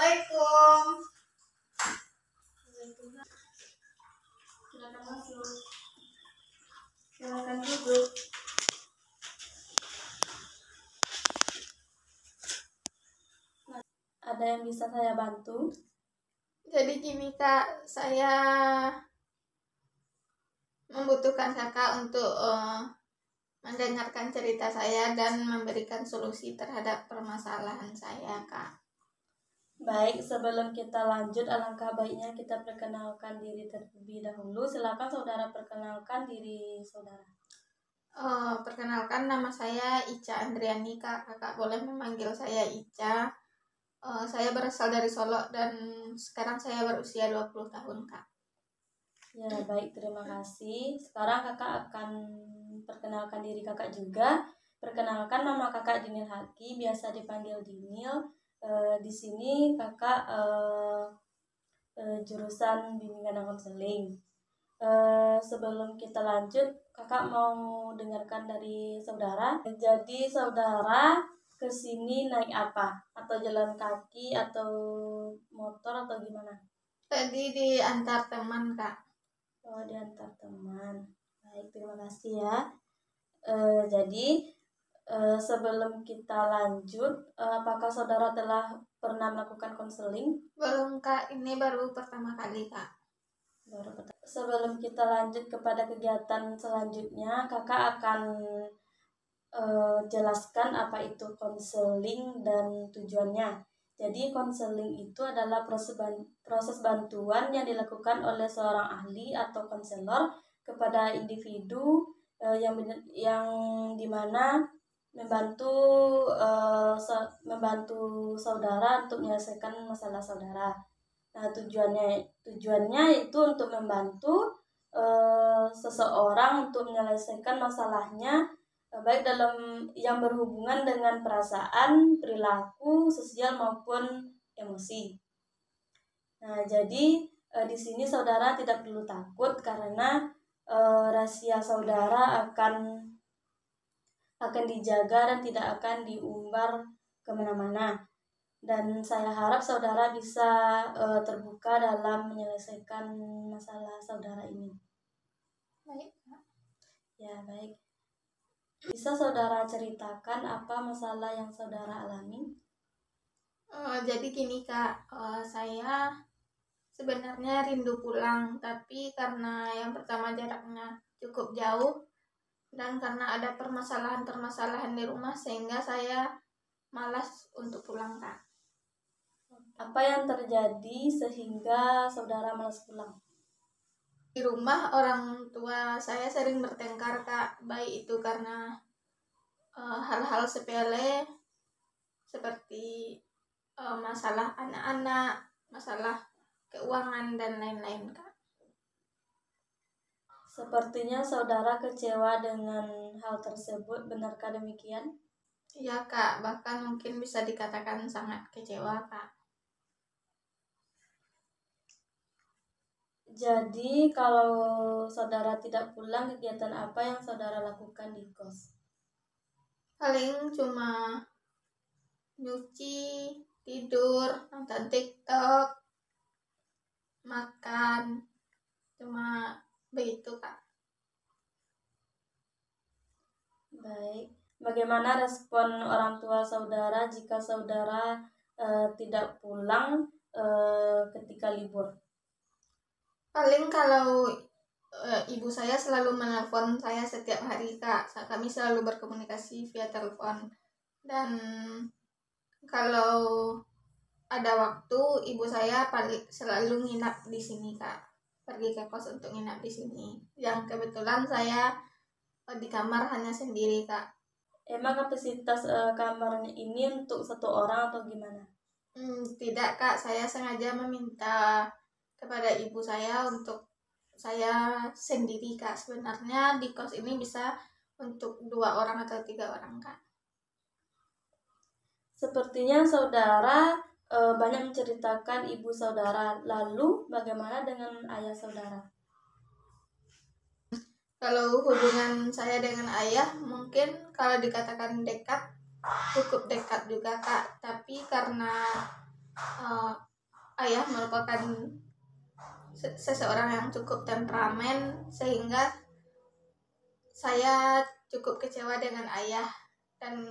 Assalamualaikum. Silakan masuk. Silakan duduk. Ada yang bisa saya bantu? Jadi gini Kak, saya membutuhkan Kakak untuk mendengarkan cerita saya dan memberikan solusi terhadap permasalahan saya, Kak. Baik, sebelum kita lanjut, alangkah baiknya kita perkenalkan diri terlebih dahulu. Silakan saudara perkenalkan diri saudara. Perkenalkan, nama saya Ica Andriani, Kak. Kakak boleh memanggil saya Ica. Saya berasal dari Solo dan sekarang saya berusia 20 tahun, Kak. Ya, baik, terima kasih. Sekarang kakak akan perkenalkan diri kakak juga. Perkenalkan, nama kakak Dinil Haki, biasa dipanggil Dinil. Di sini kakak jurusan bimbingan dan konseling. Sebelum kita lanjut, kakak mau dengarkan dari saudara. Jadi saudara kesini naik apa? Atau jalan kaki atau motor atau gimana? Tadi diantar teman, Kak. Oh, diantar teman. Baik, terima kasih ya. Jadi sebelum kita lanjut, apakah saudara telah pernah melakukan konseling? Belum, Kak. Ini baru pertama kali, Kak. Sebelum kita lanjut kepada kegiatan selanjutnya, kakak akan jelaskan apa itu konseling dan tujuannya. Jadi konseling itu adalah proses bantuan yang dilakukan oleh seorang ahli atau konselor kepada individu yang dimana membantu saudara untuk menyelesaikan masalah saudara. Nah, tujuannya itu untuk membantu seseorang untuk menyelesaikan masalahnya, baik dalam yang berhubungan dengan perasaan, perilaku, sosial maupun emosi. Nah, jadi di sini saudara tidak perlu takut karena rahasia saudara akan dijaga dan tidak akan diumbar kemana-mana. Dan saya harap saudara bisa terbuka dalam menyelesaikan masalah saudara ini. Baik, Kak. Ya, baik. Bisa saudara ceritakan apa masalah yang saudara alami? Jadi gini, Kak. Saya sebenarnya rindu pulang, tapi karena yang pertama jaraknya cukup jauh dan karena ada permasalahan-permasalahan di rumah sehingga saya malas untuk pulang, Kak. Apa yang terjadi sehingga saudara malas pulang? Di rumah orang tua saya sering bertengkar, Kak, baik itu karena hal-hal sepele seperti masalah anak-anak, masalah keuangan dan lain-lain, Kak. Sepertinya saudara kecewa dengan hal tersebut, benarkah demikian? Iya, Kak, bahkan mungkin bisa dikatakan sangat kecewa, Kak. Jadi kalau saudara tidak pulang, kegiatan apa yang saudara lakukan di kos? Paling cuma nyuci, tidur, nonton TikTok, makan, cuma begitu, Kak. Baik, bagaimana respon orang tua saudara jika saudara tidak pulang ketika libur? Paling kalau ibu saya selalu menelpon saya setiap hari, Kak. Kami selalu berkomunikasi via telepon. Dan kalau ada waktu, ibu saya paling selalu nginap di sini, Kak. Pergi ke kos untuk nginap di sini. Yang kebetulan saya di kamar hanya sendiri, Kak. Emang kapasitas kamarnya ini untuk satu orang atau gimana? Tidak, Kak. Saya sengaja meminta kepada ibu saya untuk saya sendiri, Kak. Sebenarnya di kos ini bisa untuk 2 orang atau 3 orang, Kak. Sepertinya saudara banyak menceritakan ibu saudara. Lalu bagaimana dengan ayah saudara? Kalau hubungan saya dengan ayah mungkin kalau dikatakan dekat, cukup dekat juga, Kak. Tapi karena ayah merupakan seseorang yang cukup temperamen, sehingga saya cukup kecewa dengan ayah, dan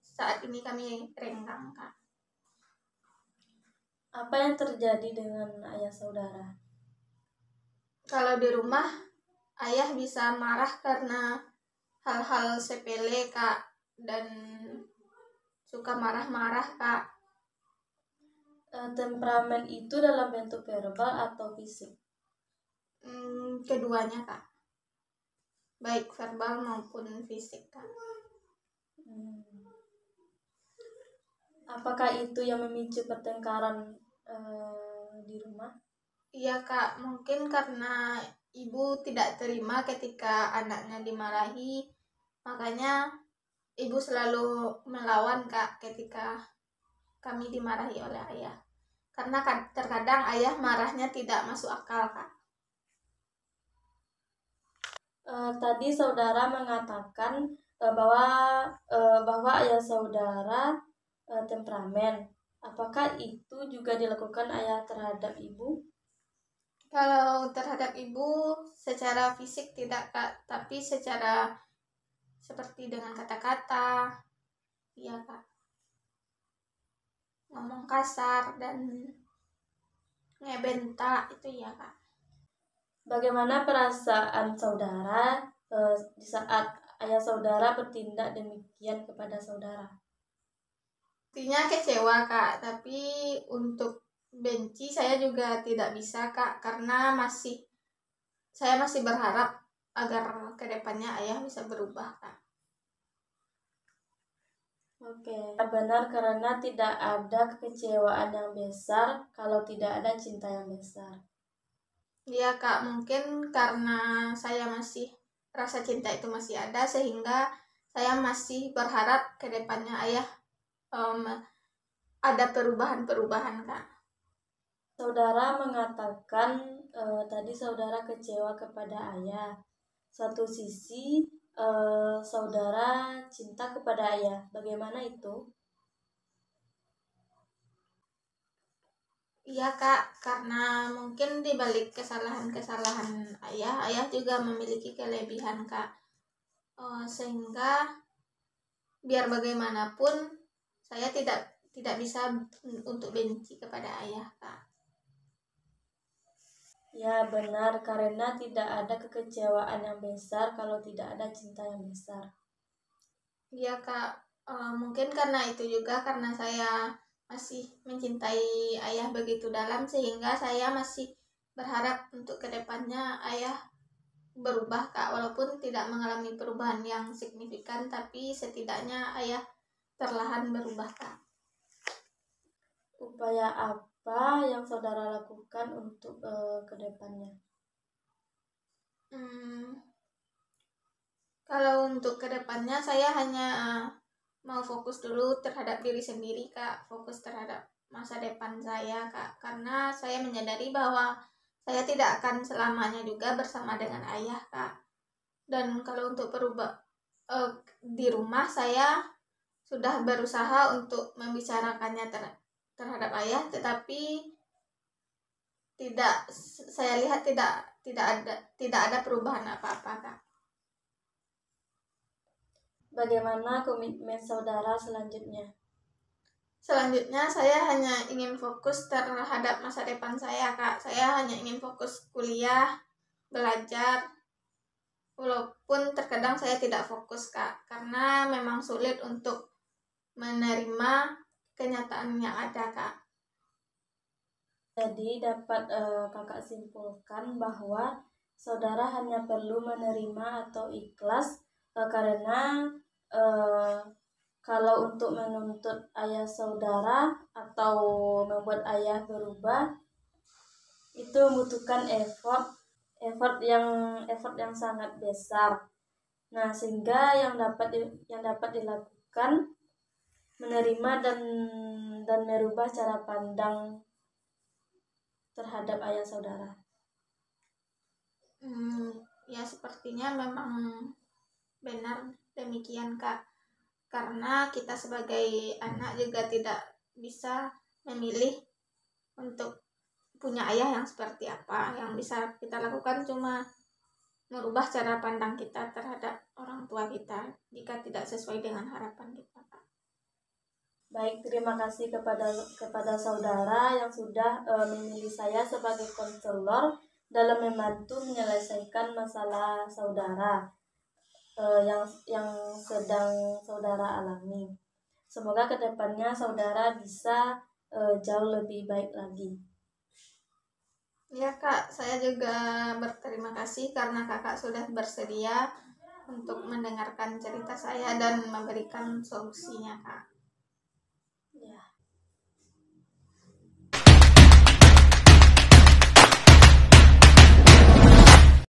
saat ini kami renggang, Kak. Apa yang terjadi dengan ayah saudara? Kalau di rumah, ayah bisa marah karena hal-hal sepele, Kak, dan suka marah-marah, Kak. Temperamen itu dalam bentuk verbal atau fisik? Keduanya, Kak. Baik verbal maupun fisik, Kak. Apakah itu yang memicu pertengkaran di rumah? Iya, Kak, mungkin karena ibu tidak terima ketika anaknya dimarahi, makanya ibu selalu melawan, Kak, ketika kami dimarahi oleh ayah. Karena terkadang ayah marahnya tidak masuk akal, Kak. Tadi saudara mengatakan bahwa ayah saudara temperamen. Apakah itu juga dilakukan ayah terhadap ibu? Kalau terhadap ibu secara fisik tidak, Kak, tapi secara seperti dengan kata-kata, iya, Kak. Ngomong kasar dan ngebentak itu, ya, Kak. Bagaimana perasaan saudara di saat ayah saudara bertindak demikian kepada saudara? Pastinya kecewa, Kak, tapi untuk benci saya juga tidak bisa, Kak, karena saya masih berharap agar kedepannya ayah bisa berubah, Kak. Oke, benar, karena tidak ada kekecewaan yang besar kalau tidak ada cinta yang besar. Iya, Kak, mungkin karena saya rasa cinta itu masih ada, sehingga saya masih berharap kedepannya ayah ada perubahan-perubahan, Kak. Saudara mengatakan tadi saudara kecewa kepada ayah. Satu sisi saudara cinta kepada ayah. Bagaimana itu? Iya, Kak, karena mungkin di balik kesalahan-kesalahan ayah juga memiliki kelebihan, Kak. Sehingga biar bagaimanapun saya tidak bisa untuk benci kepada ayah, Kak. Ya benar, karena tidak ada kekecewaan yang besar kalau tidak ada cinta yang besar. Iya, Kak, mungkin karena itu juga, karena saya masih mencintai ayah begitu dalam, sehingga saya masih berharap untuk kedepannya ayah berubah, Kak, walaupun tidak mengalami perubahan yang signifikan, tapi setidaknya ayah perlahan berubah, Kak. Upaya apa yang saudara lakukan untuk kedepannya? Kalau untuk kedepannya saya hanya mau fokus dulu terhadap diri sendiri, Kak, fokus terhadap masa depan saya, Kak, karena saya menyadari bahwa saya tidak akan selamanya juga bersama dengan ayah, Kak. Dan kalau untuk di rumah, saya sudah berusaha untuk membicarakannya terhadap ayah, tetapi saya lihat tidak ada perubahan apa-apa, Kak. Bagaimana komitmen saudara selanjutnya? Selanjutnya saya hanya ingin fokus terhadap masa depan saya, Kak. Saya hanya ingin fokus kuliah, belajar, walaupun terkadang saya tidak fokus, Kak, karena memang sulit untuk menerima kenyataan yang ada, Kak. Jadi dapat kakak simpulkan bahwa saudara hanya perlu menerima atau ikhlas karena kalau untuk menuntut ayah saudara atau membuat ayah berubah itu membutuhkan effort yang sangat besar. Nah, sehingga yang dapat dilakukan menerima dan merubah cara pandang terhadap ayah saudara. Ya sepertinya memang benar demikian, Kak. Karena kita sebagai anak juga tidak bisa memilih untuk punya ayah yang seperti apa. Yang bisa kita lakukan cuma merubah cara pandang kita terhadap orang tua kita jika tidak sesuai dengan harapan kita, Kak. Baik, terima kasih kepada saudara yang sudah memilih saya sebagai konselor dalam membantu menyelesaikan masalah saudara yang sedang saudara alami. Semoga kedepannya saudara bisa jauh lebih baik lagi. Ya Kak, saya juga berterima kasih karena Kakak sudah bersedia untuk mendengarkan cerita saya dan memberikan solusinya, Kak.